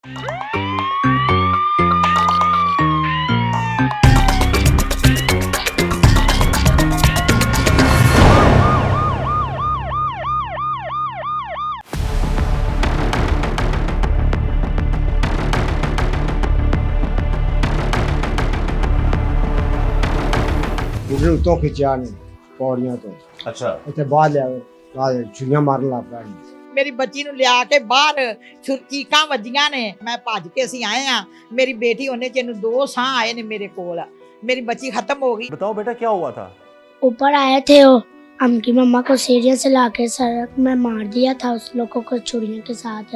उतों खिंचा ने पौड़ियां तो अच्छा इतने बाहर लिया छुरियां मारन लग पिया। मेरी बच्ची ਨੂੰ ਲਿਆ ਕੇ ਬਾਹਰ ਚੀਕਾਂ ਵੱਜੀਆਂ ਨੇ। ਮੈਂ ਭੱਜ ਕੇ ਅਸੀਂ ਆਏ ਆ। ਮੇਰੀ ਬੇਟੀ ਉਹਨੇ ਚ ਇਹਨੂੰ 2 ਸਾਹ ਆਏ ਨੇ ਮੇਰੇ ਕੋਲ। मेरी बच्ची खत्म हो गई। बताओ बेटा क्या हुआ था? ऊपर आए थे वो, उनकी मम्मा को सीढ़ियों से लाके सड़क में मार दिया था उस लोगों को छुरियों के साथ।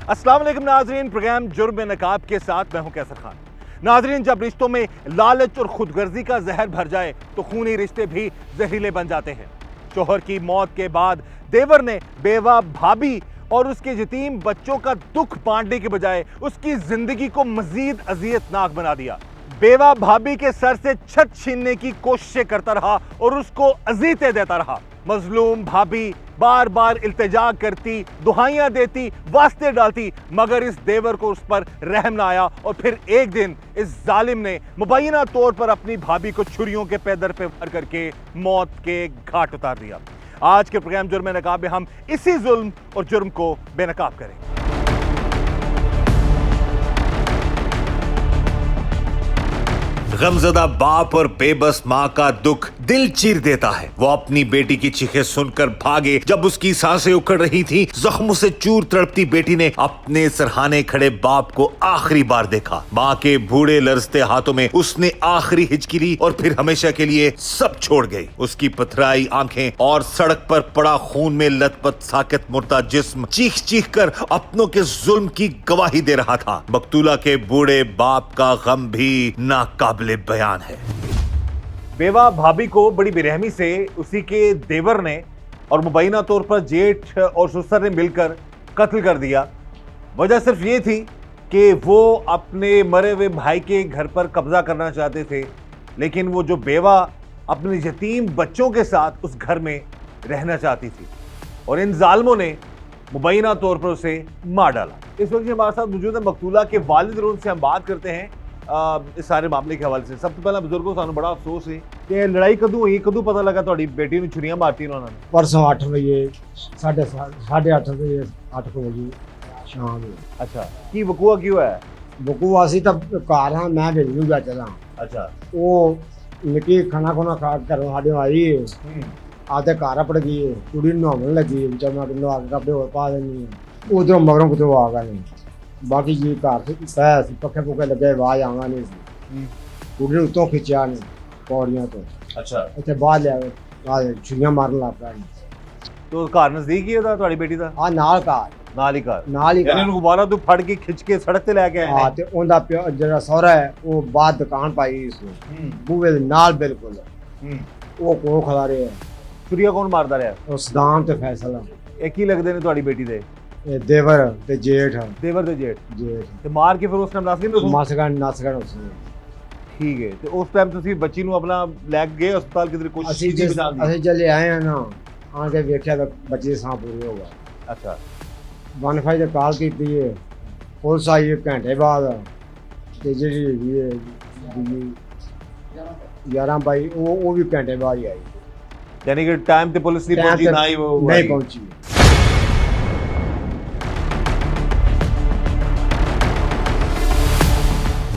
अस्सलाम वालेकुम नाजरीन, प्रोग्राम जुर्म नकाब के साथ मैं हूं कैसर खान। नाजरीन, जब रिश्तों में लालच और खुदगर्जी का जहर भर जाए तो खूनी रिश्ते भी जहरीले बन जाते हैं। शोहर की मौत के बाद देवर ने बेवा भाभी और उसके यतीम बच्चों का दुख बांटने के बजाय उसकी जिंदगी को मजीद अजियतनाक बना दिया। बेवा भाभी के सर से छत छीनने की कोशिशें करता रहा और उसको अजीयतें देता रहा। मजलूम भाभी बार बार इल्तिजा करती, दुहाइयां देती, वास्ते डालती, मगर इस देवर को उस पर रहम ना आया और फिर एक दिन इस जालिम ने मुबैना तौर पर अपनी भाभी को छुरियों के पैदर पे वार करके मौत के घाट उतार दिया। आज के प्रोग्राम जुर्म नकाब में हम इसी जुल्म और जुर्म को बेनकाब करेंगे। गमज़दा बाप और बेबस माँ का दुख दिल चीर देता है। वो अपनी बेटी की चीखें सुनकर भागे। जब उसकी सांसें उखड़ रही थी, जख्मों से चूर तड़पती बेटी ने अपने सरहाने खड़े बाप को आखिरी बार देखा। माँ के बूढ़े लरजते हाथों में उसने आखिरी हिचकी ली और फिर हमेशा के लिए सब छोड़ गई। उसकी पथराई आंखें और सड़क पर पड़ा खून में लथपथ साकित मुर्दा जिस्म चीख चीख कर अपनों के जुल्म की गवाही दे रहा था। मकतूला के बूढ़े बाप का गम भी नाकाबिले बयान है। बेवा भाभी को बड़ी बेरहमी से उसी के देवर ने और मुबैना तौर पर जेठ और ससुर ने मिलकर कत्ल कर दिया। वजह सिर्फ ये थी कि वो अपने मरे हुए भाई के घर पर कब्जा करना चाहते थे, लेकिन वो जो बेवा अपने यतीम बच्चों के साथ उस घर में रहना चाहती थी और इन जालिमों ने मुबैना तौर पर उसे मार डाला। इस वक्त हमारे साथ मौजूद है मकतूला के वालिद और उनसे हम बात करते हैं इस सारे मामले के हवाले से। सबसे पहला बुजुर्गों सानू बड़ा अफसोस है कि लड़ाई कदू हुई, कदू पता लगा ਤੁਹਾਡੀ बेटी ਨੂੰ छुरियां मारती उन्होंने? परसों 8 बजे 8:30 बजे 8 बजे शाम में। अच्छा, की वकूआ क्यों है? बकूआ सी तब घर हाँ मैं भेजू गया चला। अच्छा, वो निकी खाना खुना खा कर साढ़े आई आधे घर अपड़ गई, कुड़ी नहाने लगी, जब मैं नहा के कपड़े और पा देनी उधरों मगरों कुछ आ गया नहीं। बाकी जी घर से पक्के पुक्के लगे, आवाज आवा नहीं सी। कुड़ी उतों खिंचा ने पौड़ियां तो अच्छा इतने बाहर लिया छुरियां मारन लग पिया। तो घर नजदीक ही होता ਤੁਹਾਡੀ बेटी ਦਾ? हाँ नाल घर ਨਾਲ ਹੀ ਘਰ नाल ही यानी ਉਹਨੂੰ ਬਾਹਰ ਤੋਂ ਫੜ ਕੇ ਖਿੱਚ ਕੇ ਸੜਕ ਤੇ ਲੈ ਕੇ ਆਏ हाँ ते उनदा जरा सौरा है वो बाहर दुकान पाई इसने बूहे दे नाल बिल्कुल वो को खड़ा रहे है। ਛੁਰੀਆਂ ਕੌਣ ਮਾਰਦਾ ਰਿਹਾ? ਉਹ ਸਦਾਮ ਤੇ ਫੈਸਲਾ ਇਹ ਕੀ ਲੱਗਦੇ ਨੇ ਤੁਹਾਡੀ ਬੇਟੀ ਦੇ? ਇਹ ਦੇਵਰ ਤੇ ਜੇਠ ਦੇਵਰ ਦੇ ਜੇਠ ਜੇਠ ਤੇ ਮਾਰ ਕੇ ਫਿਰ ਉਸ ਟਾਈਮ ਦੱਸ ਗਏ ਮਾਸਗਣ ਨਸਗਣ ਉਸਨੇ। ਠੀਕ ਹੈ, ਤੇ ਉਸ ਟਾਈਮ ਤੁਸੀਂ ਬੱਚੀ ਨੂੰ ਆਪਣਾ ਲੈ ਕੇ ਗਏ ਹਸਪਤਾਲ ਕਿਧਰ ਕੋਸ਼ਿਸ਼ ਅਸੀਂ ਕੀਤੀ ਬਚਾਉਣ ਦੀ? ਅਸੀਂ ਚਲੇ ਆਏ ਹਾਂ ਨਾ ਆ ਕੇ ਵੇਖਿਆ ਤਾਂ ਬੱਚੇ ਸਾਹ ਪੂਰੇ ਹੋ ਗਏ। ਅੱਛਾ, 15 ਤੇ ਕਾਲ ਕੀਤੀ ਹੈ, ਪੁਲਿਸ ਆਈ 1 ਘੰਟੇ ਬਾਅਦ ਤੇ ਜਿਹੜੀ ਹੈਗੀ ਹੈ 11 ਬਾਈ ਉਹ ਵੀ ਘੰਟੇ ਬਾਅਦ ਹੀ ਆਈ। यानी कि टाइम पे पुलिस नहीं पहुंची, ना ही वो नहीं पहुंची।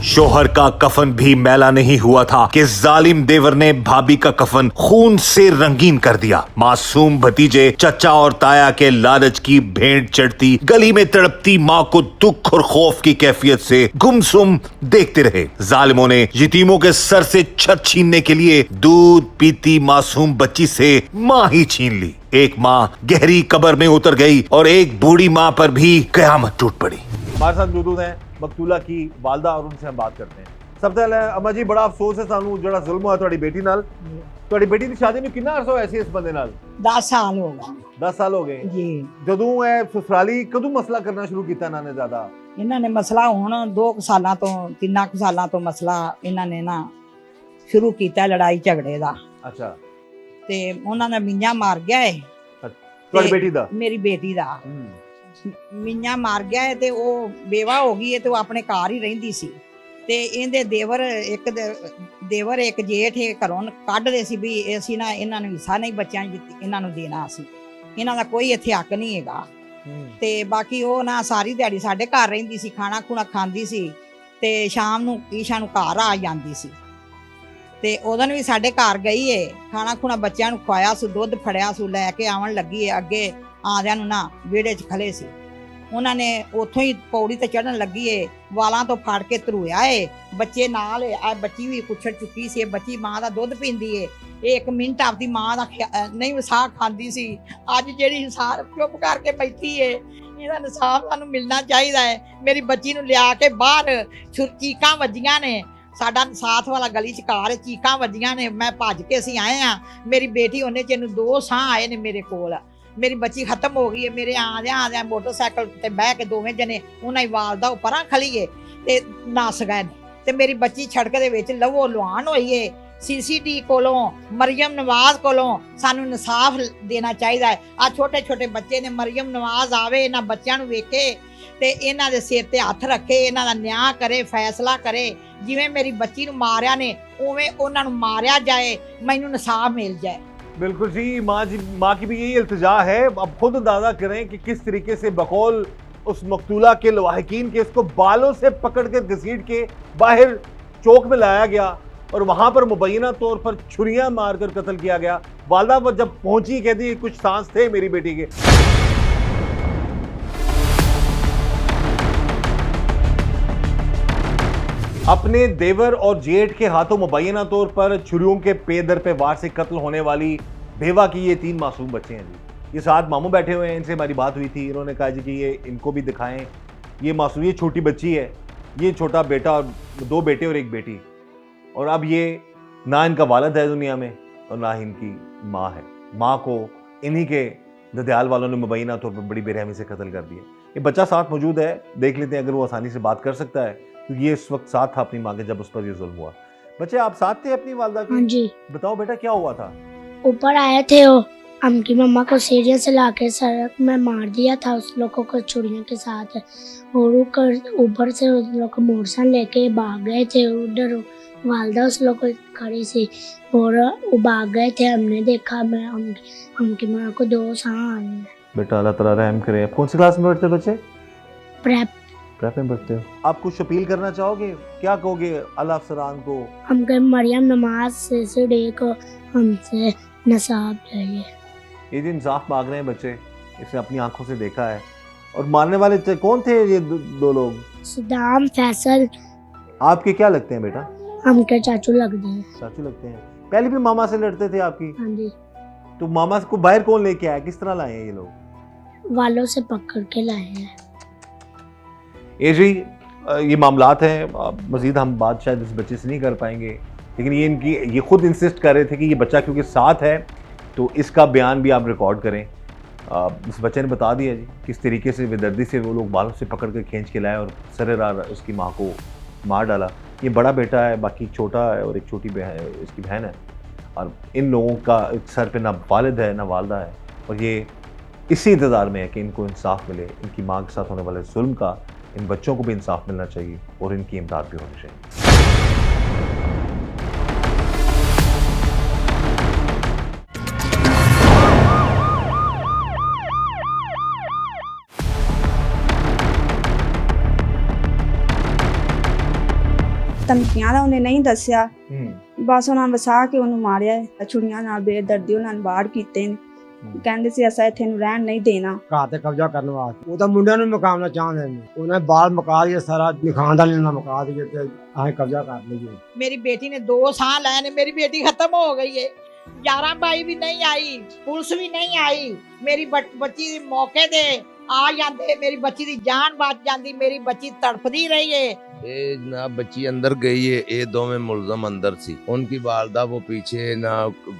शोहर का कफन भी मैला नहीं हुआ था कि जालिम देवर ने भाभी का कफन खून से रंगीन कर दिया। मासूम भतीजे चचा और ताया के लालच की भेंट चढ़ती गली में तड़पती माँ को दुख और खौफ की कैफियत से गुमसुम देखते रहे। जालिमों ने यतीमों के सर से छत छीनने के लिए दूध पीती मासूम बच्ची से माँ ही छीन ली। एक माँ गहरी कब्र में उतर गई और एक बूढ़ी माँ पर भी कयामत टूट पड़ी। हमारे साथ मौजूद हैं मकतूला की वालदा और उनसे हम बात करते हैं। सब पहले अम्मा जी बड़ा अफसोस है सानू ਜਿਹੜਾ ਜ਼ੁਲਮ ਹੋਇਆ ਤੁਹਾਡੀ ਬੇਟੀ ਨਾਲ। ਤੁਹਾਡੀ ਬੇਟੀ ਦੀ ਸ਼ਾਦੀ ਨੂੰ ਕਿੰਨਾ ਅਰਸਾ ਹੋਇਆ ਸੀ ਇਸ ਬੰਦੇ ਨਾਲ? 10 ਸਾਲ ਹੋ ਗਏ 10 ਸਾਲ ਹੋ ਗਏ ਜੀ। ਜਦੋਂ ਇਹ ਸਸੁਰਾਲੀ ਕਦੋਂ ਮਸਲਾ ਕਰਨਾ ਸ਼ੁਰੂ ਕੀਤਾ ਇਹਨਾਂ ਨੇ? ਜ਼ਿਆਦਾ ਇਹਨਾਂ ਨੇ ਮਸਲਾ ਹੁਣ 2 ਸਾਲਾਂ ਤੋਂ 3 ਸਾਲਾਂ ਤੋਂ ਮਸਲਾ ਇਹਨਾਂ ਨੇ ਨਾ ਸ਼ੁਰੂ ਕੀਤਾ ਲੜਾਈ ਝਗੜੇ ਦਾ। ਅੱਛਾ, ਤੇ ਉਹਨਾਂ ਨੇ ਮੀਆਂ ਮਾਰ ਗਿਆ ਏ ਤੁਹਾਡੀ ਬੇਟੀ ਦਾ? ਮੇਰੀ ਬੇਟੀ ਦਾ। ਮੀਆਂ ਮਾਰ ਗਿਆ ਹੈ ਤੇ ਉਹ ਬੇਵਾ ਹੋ ਗਈ ਹੈ ਤੇ ਉਹ ਆਪਣੇ ਘਰ ਹੀ ਰਹਿੰਦੀ ਸੀ ਤੇ ਇਹਦੇ ਦੇਵਰ ਇੱਕ ਜੇਠ ਘਰੋਂ ਕੱਢਦੇ ਸੀ ਵੀ ਅਸੀਂ ਨਾ ਇਹਨਾਂ ਨੂੰ ਹਿੱਸਾ ਨਹੀਂ ਬੱਚਿਆਂ ਨੂੰ ਇਹਨਾਂ ਨੂੰ ਦੇਣਾ ਅਸੀਂ, ਇਹਨਾਂ ਦਾ ਕੋਈ ਇੱਥੇ ਹੱਕ ਨਹੀਂ ਹੈਗਾ। ਤੇ ਬਾਕੀ ਉਹ ਨਾ ਸਾਰੀ ਦਿਹਾੜੀ ਸਾਡੇ ਘਰ ਰਹਿੰਦੀ ਸੀ, ਖਾਣਾ ਖੁਣਾ ਖਾਂਦੀ ਸੀ ਤੇ ਸ਼ਾਮ ਨੂੰ ਈਸ਼ਾ ਨੂੰ ਘਰ ਆ ਜਾਂਦੀ ਸੀ ਤੇ ਉਦੋਂ ਵੀ ਸਾਡੇ ਘਰ ਗਈ ਏ, ਖਾਣਾ ਖੁਣਾ ਬੱਚਿਆਂ ਨੂੰ ਖਵਾਇਆ ਸੀ, ਦੁੱਧ ਫੜਿਆ ਸੀ, ਲੈ ਕੇ ਆਉਣ ਲੱਗੀ ਏ, ਅੱਗੇ ਆਦਿਆਂ ਨੂੰ ਨਾ ਵਿਹੜੇ 'ਚ ਖਲੇ ਸੀ, ਉਹਨਾਂ ਨੇ ਉੱਥੋਂ ਹੀ ਪੌੜੀ ਤੇ ਚੜ੍ਹਨ ਲੱਗੀ ਏ, ਵਾਲਾਂ ਤੋਂ ਫੜ ਕੇ ਧਰੂਇਆ ਏ, ਬੱਚੇ ਨਾਲ ਆ ਬੱਚੀ ਵੀ ਕੁੱਛੜ ਚੁੱਕੀ ਸੀ, ਬੱਚੀ ਮਾਂ ਦਾ ਦੁੱਧ ਪੀਂਦੀ ਏ, ਇਹ 1 ਮਿੰਟ ਆਪਦੀ ਮਾਂ ਦਾ ਨਹੀਂ ਵਸਾ ਖਾਂਦੀ ਸੀ। ਅੱਜ ਜਿਹੜੀ ਇਨਸਾਨ ਚੁੱਪ ਕਰਕੇ ਬੈਠੀ ਏ, ਇਹਦਾ ਇਨਸਾਫ ਸਾਨੂੰ ਮਿਲਣਾ ਚਾਹੀਦਾ ਹੈ। ਮੇਰੀ ਬੱਚੀ ਨੂੰ ਲਿਆ ਕੇ ਬਾਹਰ ਚੀਕਾਂ ਵੱਜੀਆਂ ਨੇ, ਸਾਡਾ ਸਾਥ ਵਾਲਾ ਗਲੀ 'ਚ ਘਰ ਚੀਕਾਂ ਵੱਜੀਆਂ ਨੇ, ਮੈਂ ਭੱਜ ਕੇ ਅਸੀਂ ਆਏ ਆ, ਮੇਰੀ ਬੇਟੀ ਉਹਨੇ ਚ ਇਹਨੂੰ 2 ਸਾਹ ਆਏ ਨੇ ਮੇਰੇ ਕੋਲ, ਮੇਰੀ ਬੱਚੀ ਖਤਮ ਹੋ ਗਈ ਹੈ। ਮੇਰੇ ਆਦਿਆਂ ਮੋਟਰਸਾਈਕਲ ਤੇ ਬਹਿ ਕੇ ਦੋਵੇਂ ਜਣੇ ਉਹਨਾਂ ਹੀ ਵਾਲਦਾ ਉਹ ਪਰਾਂ ਖਲੀਏ ਤੇ ਨੱਸ ਗਏ ਨੇ ਤੇ ਮੇਰੀ ਬੱਚੀ ਸੜਕ ਦੇ ਵਿੱਚ ਲਹੂ ਲੁਹਾਨ ਹੋਈ ਏ। CCTV ਕੋਲੋਂ ਮਰੀਮ ਨਵਾਜ਼ ਕੋਲੋਂ ਸਾਨੂੰ ਇਨਸਾਫ ਦੇਣਾ ਚਾਹੀਦਾ ਹੈ। ਆ ਛੋਟੇ ਛੋਟੇ ਬੱਚੇ ਨੇ, ਮਰੀਮ ਨਵਾਜ਼ ਆਵੇ, ਇਹਨਾਂ ਬੱਚਿਆਂ ਨੂੰ ਵੇਖੇ ਤੇ ਇਹਨਾਂ ਦੇ ਸਿਰ ਤੇ ਹੱਥ ਰੱਖੇ, ਇਹਨਾਂ ਦਾ ਨਿਆਂ ਕਰੇ, ਫੈਸਲਾ ਕਰੇ, ਜਿਵੇਂ ਮੇਰੀ ਬੱਚੀ ਨੂੰ ਮਾਰਿਆ ਨੇ ਉਵੇਂ ਉਹਨਾਂ ਨੂੰ मारिया जाए, मैनू इंसाफ मिल जाए। बिल्कुल जी, माँ की भी यही इल्तिजा है। अब खुद अंदाजा करें कि किस तरीके से बकौल उस मकतूला के लवाहिकीन के इसको बालों से पकड़ कर घसीट के बाहर चौक में लाया गया और वहां पर मुबैना तौर पर छुरियां मारकर कत्ल किया गया। वालदा पर जब पहुंची कहती कुछ सांस थे मेरी बेटी के। अपने देवर और जेठ के हाथों मुबैना तौर पर छुरियों के पे दर पे वार से कत्ल होने वाली बेवा की ये 3 मासूम बच्चे हैं जी। ये साथ मामू बैठे हुए हैं, इनसे हमारी बात हुई थी, इन्होंने कहा जी कि ये इनको भी दिखाएं। ये मासूम, ये छोटी बच्ची है, ये छोटा बेटा और 2 बेटे और 1 बेटी, और अब ये ना इनका वालिद है दुनिया में और ना ही इनकी माँ है। माँ को इन्हीं के ददयाल वालों ने मुबैना तौर पर बड़ी बेरहमी से कत्ल कर दिया। ये बच्चा साथ मौजूद है, देख लेते हैं अगर वो आसानी से बात कर सकता है, क्योंकि ये इस वक्त साथ था अपनी माँ के जब उस पर ये जुल्म हुआ। बच्चे आप साथ थे अपनी वालदा के? हाँ जी। बताओ बेटा क्या हुआ था? ऊपर आए थे वो, उनकी मम्मा को सीढ़ियों से लाके सड़क में मार दिया था उस लोगों को छुरियों के साथ, और ऊपर से उस लोग को मोटरसाइकिल लेके भाग गए थे। उधर वालदा उस लोग को खड़ी सी और वो भाग गए थे। हमने देखा, मैं उनकी माँ को 2 साह आए हैं। बेटा अल्लाह ताला रहम करे। आप कौन सी क्लास में पढ़ते बच्चे? प्रेप में पढ़ते हो। आप कुछ अपील करना चाहोगे, क्या कहोगे अल्लाह अफसरान को? हम कहीं मरियम नमाज से डे को हमसे नसाब चाहिए। ये जो इंसाफ मांग रहे हैं बच्चे, इसे अपनी आंखों से देखा है। और मारने वाले कौन थे ये 2 लोग? सदाम, फैसल। आपके क्या लगते हैं बेटा? हमके चाचू लगते हैं। चाचू लगते हैं। पहले भी मामा से लड़ते थे आपकी? हाँ जी। तो मामा को बाहर कौन लेके आया, किस तरह लाए हैं ये लोग? वालों से पकड़ के लाए हैं। ये जी ये मामलात हैं, मज़ीद हम बात शायद इस बच्चे से नहीं कर पाएंगे, लेकिन ये खुद इंसिस्ट कर रहे थे कि ये बच्चा क्योंकि साथ है तो इसका बयान भी आप रिकॉर्ड करें। इस बच्चे ने बता दिया जी किस तरीके से बेदर्दी से वो लोग बालों से पकड़ कर खींच के लाए और सरेरार उसकी माँ को मार डाला। ये बड़ा बेटा है, बाकी छोटा है और एक छोटी बहन इसकी बहन है, और इन लोगों का सर पे ना वालिद है ना वालदा है, और ये इसी इंतज़ार में है कि इनको इंसाफ मिले। इनकी माँ के साथ होने वाले जुल्म का इन बच्चों को भी इंसाफ मिलना चाहिए और इनकी इमदाद भी होनी चाहिए। ਧਮਕੀਆਂ ਦਾ ਉਹਨੇ ਨਹੀਂ ਦੱਸਿਆ, ਬਸ ਉਹਨਾਂ ਵਸਾ ਕੇ ਉਹਨੂੰ ਮਾਰਿਆ ਹੈ। ਛੁਰੀਆਂ ਨਾਲ ਬੇਦਰਦੀ ਉਹਨਾਂ ਨੂੰ ਬਾਹਰ ਕੀਤੇ ਨੇ। ਕਹਿੰਦੇ ਸੀ ਅਸਾਂ ਇੱਥੇ ਨੂੰ ਰਹਿਣ ਨਹੀਂ ਦੇਣਾ। ਘਰ ਤੇ ਕਬਜ਼ਾ ਕਰਨ ਵਾਸਤੇ ਉਹ ਤਾਂ ਮੁੰਡਿਆਂ ਨੂੰ ਮੁਕਾਉਣਾ ਚਾਹੁੰਦੇ ਨੇ। ਉਹਨੇ ਬਾਲ ਮੁਕਾ ਦਿਏ, ਸਾਰਾ ਨਿਖਾਨਦਾਨ ਇਹਨਾਂ ਮੁਕਾ ਦਿਏ ਤੇ ਅਸੀਂ ਕਬਜ਼ਾ ਕਰ ਲਈਏ। मेरी बेटी ने 2 साल लाए ने, मेरी बेटी खत्म हो गई है। 11 भाई भी नहीं आई, पुलिस भी नहीं आई। मेरी बच्ची मौके ते आ जाते, मेरी बच्ची की जान बच जाती, मेरी बच्ची तड़पदी रही है। ये ना बच्ची अंदर गई है, ये 2 में मुलजम अंदर थी, उनकी वालदा वो पीछे ना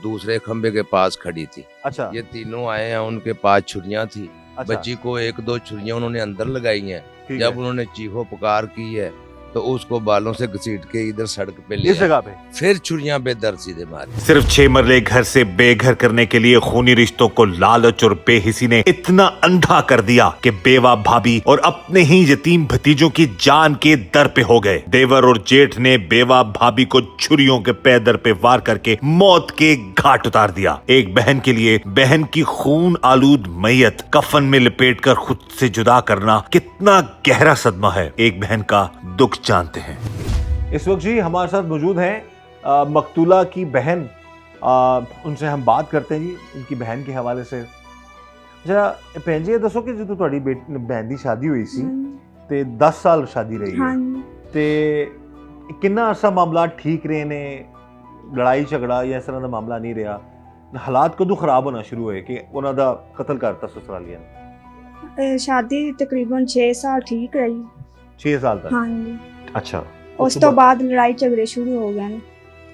दूसरे खंबे के पास खड़ी थी। अच्छा। ये तीनों आए हैं, उनके पास छुरियां थी। अच्छा। बच्ची को 1-2 छुरियां उन्होंने अंदर लगाई हैं। जब उन्होंने चीखो पुकार की है तो उसको बालों से घसीट के इधर सड़क पे ले इस जगह पे फिर छुरियां बेदर सीधे मारी। सिर्फ 6 मरले घर से बेघर करने के लिए खूनी रिश्तों को लालच और बेहिसी ने इतना अंधा कर दिया कि बेवा भाभी और अपने ही यतीम भतीजों की जान के दर पे हो गए। देवर और जेठ ने बेवा भाभी को छुरियों के पैदर पे वार करके मौत के घाट उतार दिया। एक बहन के लिए बहन की खून आलूद मैयत कफन में लपेटकर खुद से जुदा करना कितना गहरा सदमा है, एक बहन का दुख जानते हैं। इस वक्त जी हमारे साथ मौजूद हैं मकतूला की बहन। उनसे हम बात करते हैं जी उनकी बहन के हवाले से। अच्छा भैन जी ये दसो कि जो ਤੁਹਾਡੀ बहन की शादी हुई सी ते 10 साल शादी रही हाँ है ते किन्ना अरसा मामला ठीक रहे ने, लड़ाई झगड़ा या इस तरह का मामला नहीं रहा, हालात कदों खराब होना शुरू होए कि उन्हों का कतल करता ससुरालिया ने? शादी तकरीबन 6 साल ठीक रही। 6 साल तक? हाँ जी। अच्छा ਉਸ ਤੋਂ ਬਾਅਦ ਲੜਾਈ ਝਗੜੇ ਸ਼ੁਰੂ ਹੋ ਗਏ ਨੇ।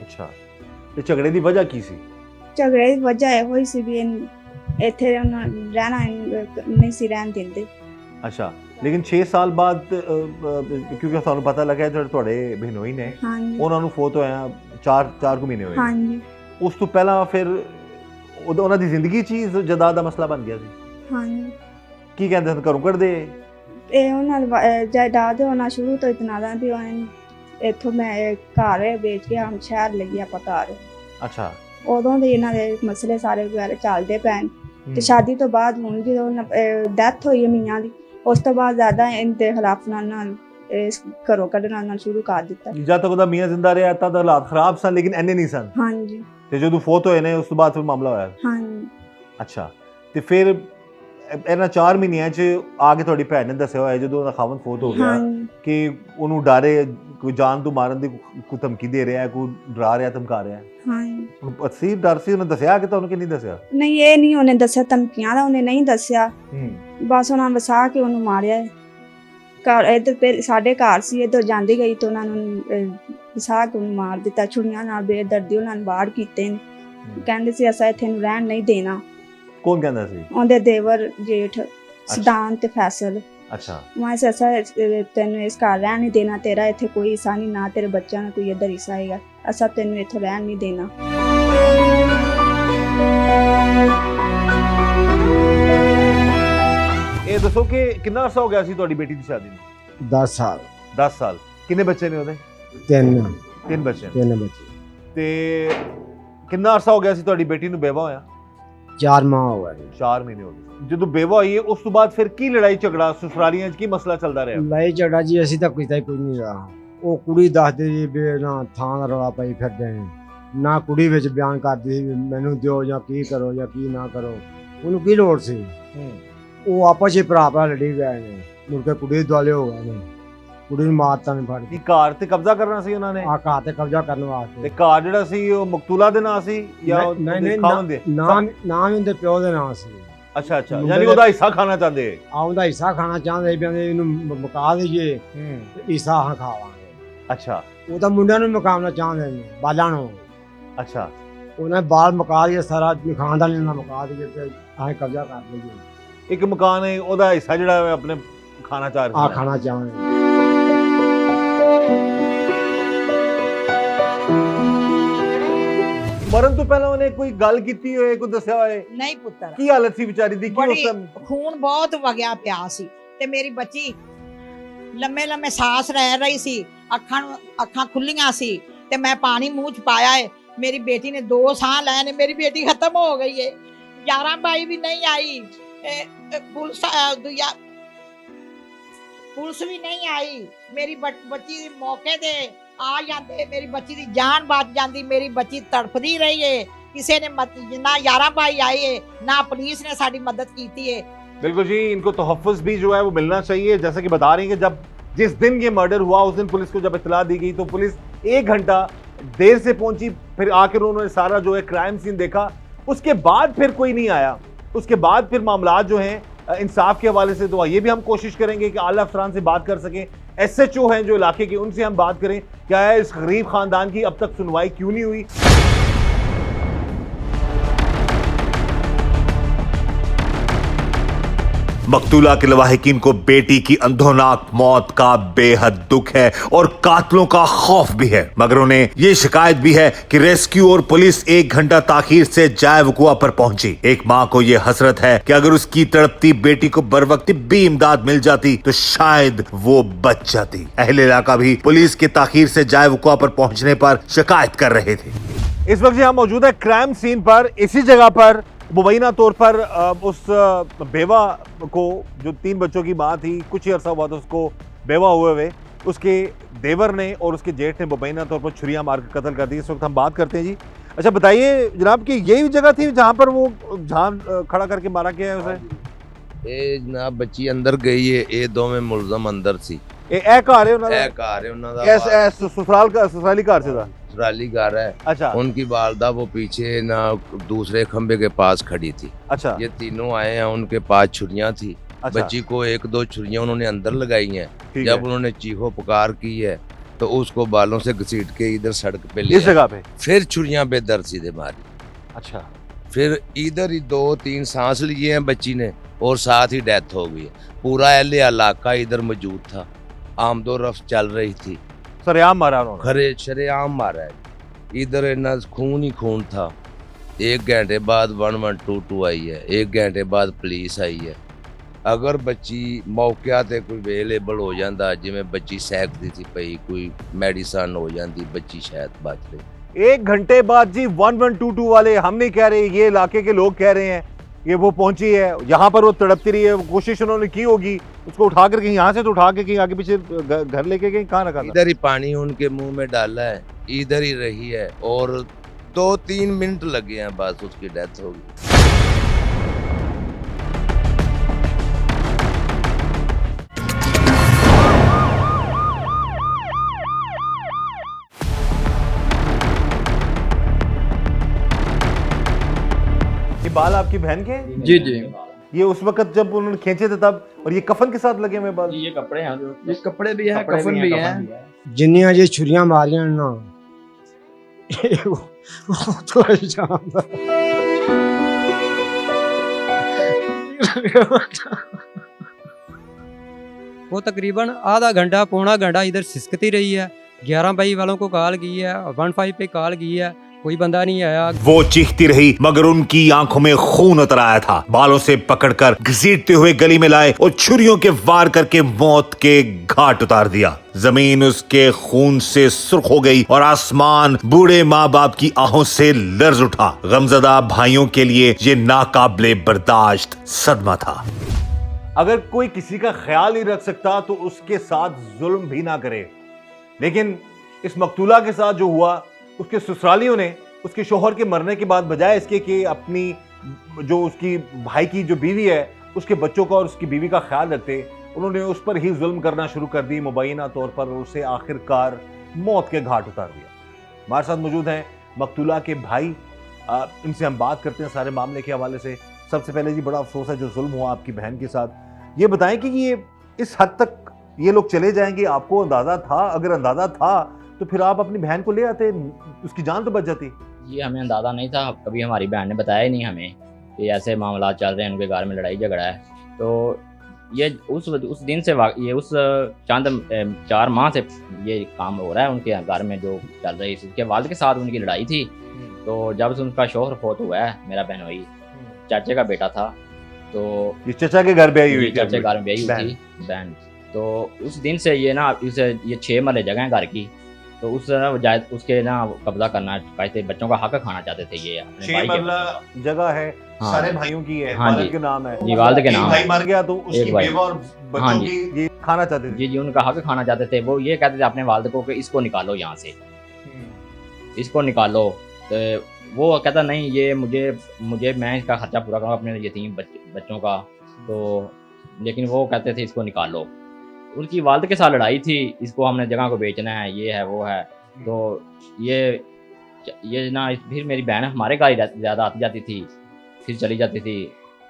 ਅੱਛਾ ਤੇ ਝਗੜੇ ਦੀ ਵਜ੍ਹਾ ਕੀ ਸੀ? ਝਗੜੇ ਦੀ ਵਜ੍ਹਾ ਇਹ ਹੋਈ ਸੀ ਵੀ ਇੱਥੇ ਉਹਨਾਂ ਰਹਿਣਾ ਨਹੀਂ ਸੀ ਰਹਿਣ ਦਿੰਦੇ। ਅੱਛਾ ਲੇਕਿਨ 6 ਸਾਲ ਬਾਅਦ ਕਿਉਂਕਿ ਤੁਹਾਨੂੰ ਪਤਾ ਲੱਗਾ ਜਿਹੜੇ ਤੁਹਾਡੇ ਬਹਿਨੋਈ ਨੇ ਉਹਨਾਂ ਨੂੰ ਫੋਤ ਹੋਇਆ 4 ਕੁ ਮਹੀਨੇ ਹੋਏ। ਹਾਂਜੀ। ਉਸ ਤੋਂ ਪਹਿਲਾਂ ਫਿਰ ਉਹਨਾਂ ਦੀ ਜ਼ਿੰਦਗੀ 'ਚ ਹੀ ਜਦਾਦ ਦਾ ਮਸਲਾ ਬਣ ਗਿਆ ਸੀ। ਹਾਂਜੀ। ਕੀ ਕਹਿੰਦੇ ਹਨ ਘਰੋਂ ਕੱਢਦੇ? ਇਹ ਉਹਨਾਂ ਜਾਇਦਾਦ ਹੋਣਾ ਸ਼ੁਰੂ ਤੋਂ ਇਤਨਾ ਦਾ ਵੀ ਇੱਥੋਂ ਮੈਂ ਘਰ ਵੇਚ ਕੇ ਹਮ ਸ਼ਹਿਰ ਲਈ ਆਪਾਂ ਘਰ। ਅੱਛਾ ਉਦੋਂ ਦੇ ਇਹਨਾਂ ਦੇ ਮਸਲੇ ਸਾਰੇ ਵਗੈਰਾ ਚੱਲਦੇ ਪੈਣ ਤੇ ਸ਼ਾਦੀ ਤੋਂ ਬਾਅਦ ਹੁਣ ਜਦੋਂ ਡੈਥ ਹੋਈ ਮੀਆਂ ਦੀ ਉਸ ਤੋਂ ਬਾਅਦ ਜ਼ਿਆਦਾ ਇਹਦੇ ਖਿਲਾਫ ਨਾਲ ਘਰੋਂ ਕੱਢਣਾ ਨਾਲ ਸ਼ੁਰੂ ਕਰ ਦਿੱਤਾ। ਜਦ ਤੱਕ ਉਹਦਾ ਮੀਆਂ ਜ਼ਿੰਦਾ ਰਿਹਾ ਤਾਂ ਹਾਲਾਤ ਖਰਾਬ ਸਨ ਲੇਕਿਨ ਇੰਨੇ ਨਹੀਂ ਸਨ। ਹਾਂਜੀ। ਤੇ ਜਦੋਂ ਫੋਤ ਹੋਏ ਨੇ ਉਸ ਤੋਂ ਬਾਅਦ ਫਿਰ ਮਾਮਲਾ ਹੋਇਆ। ਹਾਂਜੀ। ਅੱਛਾ ਤੇ ਫਿਰ ਇਹਨਾਂ 4 ਮਹੀਨਿਆਂ 'ਚ ਆ ਕੇ ਤੁਹਾਡੀ ਭੈਣ ਨੇ ਦੱਸਿਆ ਹੋਇਆ ਜਦੋਂ ਉਹਦਾ ਖਾਵਨ ਫੋਤ ਹੋ ਗਿਆ ਕਿ ਉਹਨੂੰ ਡਰੇ ਕੋਈ ਜਾਨ ਤੋਂ ਮਾਰਨ ਦੀ ਕੋਈ ਧਮਕੀ ਦੇ ਰਿਹਾ, ਕੋਈ ਡਰਾ ਰਿਹਾ ਧਮਕਾ ਰਿਹਾ। ਹਾਂਜੀ। ਅਸੀਂ ਡਰ ਸੀ ਉਹਨੇ ਦੱਸਿਆ ਕਿ ਤੁਹਾਨੂੰ ਕਿ ਨਹੀਂ ਦੱਸਿਆ? ਨਹੀਂ ਇਹ ਨਹੀਂ ਉਹਨੇ ਦੱਸਿਆ, ਧਮਕੀਆਂ ਦਾ ਉਹਨੇ ਨਹੀਂ ਦੱਸਿਆ। ਬਸ ਉਹਨਾਂ ਵਸਾ ਕੇ ਉਹਨੂੰ ਮਾਰਿਆ। ਘਰ ਇੱਧਰ ਸਾਡੇ ਘਰ ਸੀ, ਇੱਧਰ ਜਾਂਦੀ ਗਈ ਤਾਂ ਉਹਨਾਂ ਨੂੰ ਵਸਾ ਕੇ ਉਹਨੂੰ ਮਾਰ ਦਿੱਤਾ ਛੁਰੀਆਂ ਨਾਲ। ਬੇਦਰਦੀ ਉਹਨਾਂ ਨੇ ਬਾੜ ਕੀਤੇ ਨੇ। ਕਹਿੰਦੇ ਸੀ ਅਸਾਂ ਇੱਥੇ ਨੂੰ ਰਹਿਣ ਨਹੀਂ ਦੇਣਾ। ਕੌਣ ਕਹਿੰਦਾ ਸੀ? ਉਹਦੇ ਦੇਵਰ ਜੇਠ ਸਿਧਾਂਤ ਤੇ ਫੈਸਲ। ਅੱਛਾ ਮੈਂ ਅਸਾਂ ਤੈਨੂੰ ਇਸ ਘਰ ਰਹਿਣ ਨਹੀਂ ਦੇਣਾ, ਤੇਰਾ ਇੱਥੇ ਕੋਈ ਹਿੱਸਾ ਨਹੀਂ, ਨਾ ਤੇਰੇ ਬੱਚਿਆਂ ਦਾ ਕੋਈ ਇੱਧਰ ਹਿੱਸਾ ਹੈਗਾ, ਅਸਾਂ ਤੈਨੂੰ ਇੱਥੋਂ ਰਹਿਣ ਨਹੀਂ ਦੇਣਾ। ਇਹ ਦੱਸੋ ਕਿ ਕਿੰਨਾ ਅਰਸਾ ਹੋ ਗਿਆ ਸੀ ਤੁਹਾਡੀ ਬੇਟੀ ਦੀ ਸ਼ਾਦੀ ਨੂੰ? 10 ਸਾਲ। 10 ਸਾਲ। ਕਿੰਨੇ ਬੱਚੇ ਨੇ ਉਹਦੇ? 3 ਬੱਚੇ। 3 ਬੱਚੇ। ਤੇ ਕਿੰਨਾ ਅਰਸਾ ਹੋ ਗਿਆ ਸੀ ਤੁਹਾਡੀ ਬੇਟੀ ਨੂੰ ਬੇਵਾ ਹੋਇਆ? 4 ਮਾਹ ਹੋ ਗਏ। 4 ਮਹੀਨੇ ਹੋ ਗਏ। ਜਦੋਂ ਬੇਵਾ ਹੋਈ ਉਸ ਤੋਂ ਬਾਅਦ ਫਿਰ ਕੀ ਲੜਾਈ ਝਗੜਾ ਸਸੁਰਾਲੀਆਂ 'ਚ ਕੀ ਮਸਲਾ ਚੱਲਦਾ ਰਿਹਾ? ਲੜਾਈ ਝਗੜਾ ਜੀ ਅਸੀਂ ਤਾਂ ਕੀਤਾ ਹੀ ਕੁਝ ਨਹੀਂ ਰਹਾ। ਉਹ ਕੁੜੀ ਦੱਸਦੇ ਜੀ ਵੀ ਨਾ ਥਾਂ ਦਾ ਰੌਲਾ ਪਾਈ ਫਿਰਦੇ ਨੇ, ਨਾ ਕੁੜੀ ਵਿੱਚ ਬਿਆਨ ਕਰਦੀ ਸੀ ਵੀ ਮੈਨੂੰ ਦਿਓ ਜਾਂ ਕੀ ਕਰੋ ਜਾਂ ਕੀ ਨਾ ਕਰੋ। ਉਹਨੂੰ ਕੀ ਲੋੜ ਸੀ? ਉਹ ਆਪਸ 'ਚ ਭਰਾ ਲੜੀ ਗਏ ਨੇ, ਮੁੜ ਕੇ ਕੁੜੀ ਦੁਆਲੇ ਹੋ ਗਏ ਨੇ, ਕੁੜੀ ਨੂੰ ਮਾਰਤਾ ਨੇ ਫੜ ਕੇ। ਘਰ ਤੇ ਕਬਜ਼ਾ ਕਰਨਾ ਸੀ ਉਹਨਾਂ ਨੇ? ਆ ਘਰ ਤੇ ਕਬਜ਼ਾ ਕਰਨ ਵਾਸਤੇ। ਤੇ ਘਰ ਜਿਹੜਾ ਸੀ ਉਹ ਮਕਤੂਲਾ ਦੇ ਨਾਂ ਸੀ ਜਾਂ ਖਾਵਨ ਦੇ? ਨਾਮ ਉਹਦੇ ਪਿਓ ਦੇ ਨਾਂ ਸੀ। ਅੱਛਾ ਅੱਛਾ ਯਾਨੀ ਉਹਦਾ ਹਿੱਸਾ ਖਾਣਾ ਚਾਹੁੰਦੇ? ਉਹਦਾ ਹਿੱਸਾ ਖਾਣਾ ਚਾਹੁੰਦੇ ਵੀ ਇਹਨੂੰ ਮੁਕਾ ਦਈਏ ਤੇ ਹਿੱਸਾ ਹਾਂ ਖਾਵਾਂਗੇ। ਅੱਛਾ ਉਹ ਤਾਂ ਮੁੰਡਿਆਂ ਨੂੰ ਮੁਕਾਉਣਾ ਚਾਹੁੰਦੇ ਨੇ, ਬਾਲਾਂ ਨੂੰ। ਅੱਛਾ ਉਹਨਾਂ ਬਾਲ ਮੁਕਾ ਦਈਏ, ਸਾਰਾ ਖਾਨਦਾਨ ਇਹਨਾਂ ਮੁਕਾ ਦਈਏ ਤੇ ਅਸੀਂ ਕਬਜ਼ਾ ਕਰ ਲਈਏ। ਇੱਕ ਮਕਾਨ ਹੈ ਉਹਦਾ ਹਿੱਸਾ ਜਿਹੜਾ ਆਪਣੇ ਖਾਣਾ ਚਾਹ ਰਿਹਾ। ਖਾਣਾ ਚਾਹੁੰਦੇ। ਮਰਨ ਤੋਂ ਪਹਿਲਾਂ ਉਹਨੇ ਕੋਈ ਗੱਲ ਕੀਤੀ ਹੋਏ, ਕੋਈ ਦੱਸਿਆ ਹੋਏ? ਨਹੀਂ ਪੁੱਤਰ। ਕੀ ਹਾਲਤ ਸੀ ਵਿਚਾਰੀ ਦੀ? ਕੀ ਉਸ ਟਾਈਮ ਖੂਨ ਬਹੁਤ ਵਗਿਆ ਪਿਆ ਸੀ ਤੇ ਮੇਰੀ ਬੱਚੀ ਲੰਮੇ ਲੰਮੇ ਸਾਹ ਰਹਿ ਰਹੀ ਸੀ, ਅੱਖਾਂ ਖੁੱਲੀਆਂ ਸੀ ਤੇ ਮੈਂ ਪਾਣੀ ਮੂੰਹ ਚ ਪਾਇਆ ਹੈ। ਮੇਰੀ ਬੇਟੀ ਨੇ 2 ਸਾਹ ਲਏ ਨੇ, ਮੇਰੀ ਬੇਟੀ ਖਤਮ ਹੋ ਗਈ ਹੈ। 11 ਬਾਈ ਵੀ ਨਹੀਂ ਆਈ, ਪੁਲਿਸ ਵੀ ਨਹੀਂ ਆਈ। ਮੇਰੀ ਬੱਚੀ ਮੌਕੇ ਤੇ ਆ ਜਾਂਦੇ, ਮੇਰੀ ਬੱਚੀ ਦੀ ਜਾਨ ਬਚ ਜਾਂਦੀ। ਮੇਰੀ ਬੱਚੀ ਤੜਫਦੀ ਰਹੀ ਹੈ, ਕਿਸੇ ਨੇ ना 11 भाई आए है, ना पुलिस ने साड़ी मदद की थी है। बिल्कुल जी, इनको तोहफ़्फ़ुज़ भी जो है वो मिलना चाहिए। जैसे कि बता रही हैं कि जब जिस दिन ये मर्डर हुआ उस दिन पुलिस को जब इत्तला दी गई तो पुलिस 1 घंटा देर से पहुंची, फिर आकर उन्होंने सारा जो है क्राइम सीन देखा, उसके बाद फिर कोई नहीं आया। उसके बाद फिर मामला जो हैं इंसाफ के हवाले से तो ये भी हम कोशिश करेंगे कि आला अफसरान से बात कर सकें, SHO हैं जो इलाके के, उनसे हम बात करें क्या है इस गरीब खानदान की अब तक सुनवाई क्यों नहीं हुई। मकतूला के लवाहिकीन को बेटी की अंधोनाक मौत का बेहद दुख है और कातलों का खौफ भी है, मगर उन्हें ये शिकायत भी है कि रेस्क्यू और पुलिस 1 घंटा ताखीर से जाए वकुआ पर पहुंची। एक माँ को ये हसरत है कि अगर उसकी तड़पती बेटी को बरवक्त भी इमदाद मिल जाती तो शायद वो बच जाती। अहले इलाका भी पुलिस के ताखीर से जाए वकुआ पर पहुंचने पर शिकायत कर रहे थे। इस वक्त यहाँ मौजूद है क्राइम सीन पर। इसी जगह पर मुबैना तौर पर उस बेवा को, जो 3 बच्चों की माँ थी, कुछ ही अरसा हुआ था उसको बेवा हुए, उसके देवर ने और उसके जेठ ने मुबैना तौर पर छुरियां मार कर कत्ल कर दी। इस वक्त हम बात करते हैं जी। अच्छा बताइए जनाब कि यही जगह थी जहाँ पर वो जान खड़ा करके मारा गया है उसे? ये जनाब बच्ची अंदर गई है, ये दोवें मुलजम अंदर सी। ए घर है उन्होंने? ए घर है उन्होंने, ससुराली घर से था? ससुराली घर है। अच्छा। उनकी वालदा वो पीछे ना दूसरे खंबे के पास खड़ी थी। अच्छा। ये तीनों आए हैं, उनके पास छुरियां थी। अच्छा। बच्ची को 1-2 छुरियां उन्होंने अंदर लगाई हैं। ठीक जब है। उन्होंने चीखो पुकार की है तो उसको बालों से घसीट के इधर सड़क पे ले इस जगह पे फिर छुरियां बेदर सीधे मारी। अच्छा। फिर इधर ही 2-3 सांस लिए हैं बच्ची ने और साथ ही डेथ हो गई है। पूरा एहले इलाका इधर मौजूद था, आमदो रफ्त चल रही थी। सरेआम मारा उन्होंने? खरे शरेआम मारा है। इधर इतना खून ही खून था। 1 घंटे बाद 1122 आई है, 1 घंटे बाद पुलिस आई है। अगर बच्ची मौके ते कोई अवेलेबल हो जाता, जिमें बच्ची सैकती थी पई, कोई मेडिसन हो जाती, बच्ची शायद बच रही। 1 घंटे बाद जी 1122 वाले हम नहीं कह रहे, ये इलाके के लोग कह रहे हैं। ये वो पहुंची है यहाँ पर, वो तड़पती रही है, कोशिश उन्होंने की होगी उसको उठा कर कहीं यहाँ से तो उठा के कहीं आगे पीछे घर लेके गई, कहाँ रखा था? इधर ही पानी उनके मुंह में डाला है, इधर ही रही है और 2-3 मिनट लगे हैं बस उसकी डेथ हो गई। ये बाल आपकी बहन के हैं? जी जी, ये उस वक्त जब उन्होंने खींचे थे तब, और ये कफन के साथ लगे हुए बाल? ये कपड़े हैं, ये कपड़े भी हैं, कफन भी हैं। जिन्नियां जे छुरियां मारियां ना वो तो जानदा वो तकरीबन आधा घंटा पौना घंटा इधर सिसकती रही है। 11 बजे वालों को कॉल की है, 15 पे कॉल की है, कोई बंदा नहीं आया। वो चीखती रही मगर उनकी आंखों में खून उतर आया था। बालों से पकड़कर घसीटते हुए गली में लाए और छुरियों के वार करके मौत के घाट उतार दिया। जमीन उसके खून से सुर्ख हो गई और आसमान बूढ़े माँ बाप की आहों से लर्ज उठा। गमजदा भाइयों के लिए ये नाकाबिले बर्दाश्त सदमा था। अगर कोई किसी का ख्याल नहीं रख सकता तो उसके साथ जुल्म भी ना करे, लेकिन इस मकतूला के साथ जो हुआ, उसके ससुरालियों ने उसके शोहर के मरने के बाद बजाय इसके कि अपनी जो उसकी भाई की जो बीवी है उसके बच्चों का और उसकी बीवी का ख्याल रखते, उन्होंने उस पर ही जुल्म करना शुरू कर दी मुबैना तौर पर, और उसे आखिरकार मौत के घाट उतार दिया। हमारे साथ मौजूद हैं मकतूला के भाई, इनसे हम बात करते हैं सारे मामले के हवाले से। सबसे पहले जी बड़ा अफसोस है जो जुल्म हुआ आपकी बहन के साथ। ये बताएं कि ये इस हद तक ये लोग चले जाएंगे, आपको अंदाजा था? अगर अंदाजा था तो फिर आप अपनी बहन को ले आते, उसकी जान तो बच जाती। ये हमें अंदाज़ा नहीं था, कभी हमारी बहन ने बताया ही नहीं हमें कि ऐसे मामला चल रहे हैं, उनके घर में लड़ाई झगड़ा है। तो ये उस दिन से ये उस चंद 4 माह से ये काम हो रहा है उनके घर में जो चल रही है। उसके वालिद के साथ उनकी लड़ाई थी, तो जब से उनका शौहर फोत हुआ है, मेरा बहनोई चाचे का बेटा था, तो ये चचा के घर ब्याही हुई, चाचे के घर में ब्याही हुई थी बहन। तो उस दिन से ये ना ये 6 मरले जगह है घर की, तो उस उसके ना कब्जा करना चाहते, बच्चों का हक खाना चाहते थे। ये अपने 6 भाई के मरला जगह है, हाँ। सारे भाइयों की है, हाँ वालिद जी। के नाम है, जी, वालिद के नाम भाई है। मर गया तो उसकी एक भाई। बेवा और हाँ बच्चों जी। की ये खाना चाहते थे। जी जी, उनका हक खाना चाहते थे। वो ये कहते थे अपने वालिद को कि इसको निकालो यहाँ से, इसको निकालो। तो वो कहता नहीं, ये मुझे मैं इसका खर्चा पूरा करूँगा अपने यतीम बच्चों का। तो लेकिन वो कहते थे इसको निकालो। उनकी वालिद के साथ लड़ाई थी, इसको हमने जगह को बेचना है, ये है वो है। तो ये ना फिर मेरी बहन हमारे घर ही ज़्यादा आती जाती थी, फिर चली जाती थी।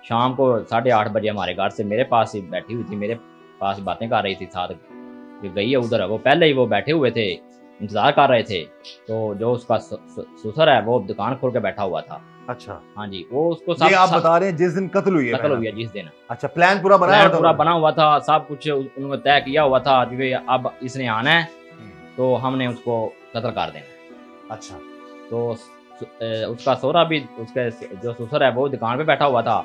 शाम को 8:30 बजे हमारे घर से मेरे पास ही बैठी हुई थी, मेरे पास बातें कर रही थी साथ। फिर गई है उधर, वो पहले ही वो बैठे हुए थे, इंतज़ार कर रहे थे। तो जो उसका ससुर है वो दुकान खोल के बैठा हुआ था। अच्छा, हाँ जी, वो उसको ये आप बता रहे हैं जिस दिन कत्ल हुई है कत्ल हुई है जिस दिन, अच्छा, प्लान पूरा बनाया प्लान था पूरा उन्होंने? बना हुआ था, सब कुछ उन्होंने तय किया हुआ था कि भाई अब इसने आना है तो हमने उसको कत्ल कर देना। अच्छा, तो उसका सोहरा भी, उसके जो ससुर है वो दुकान पे बैठा हुआ था।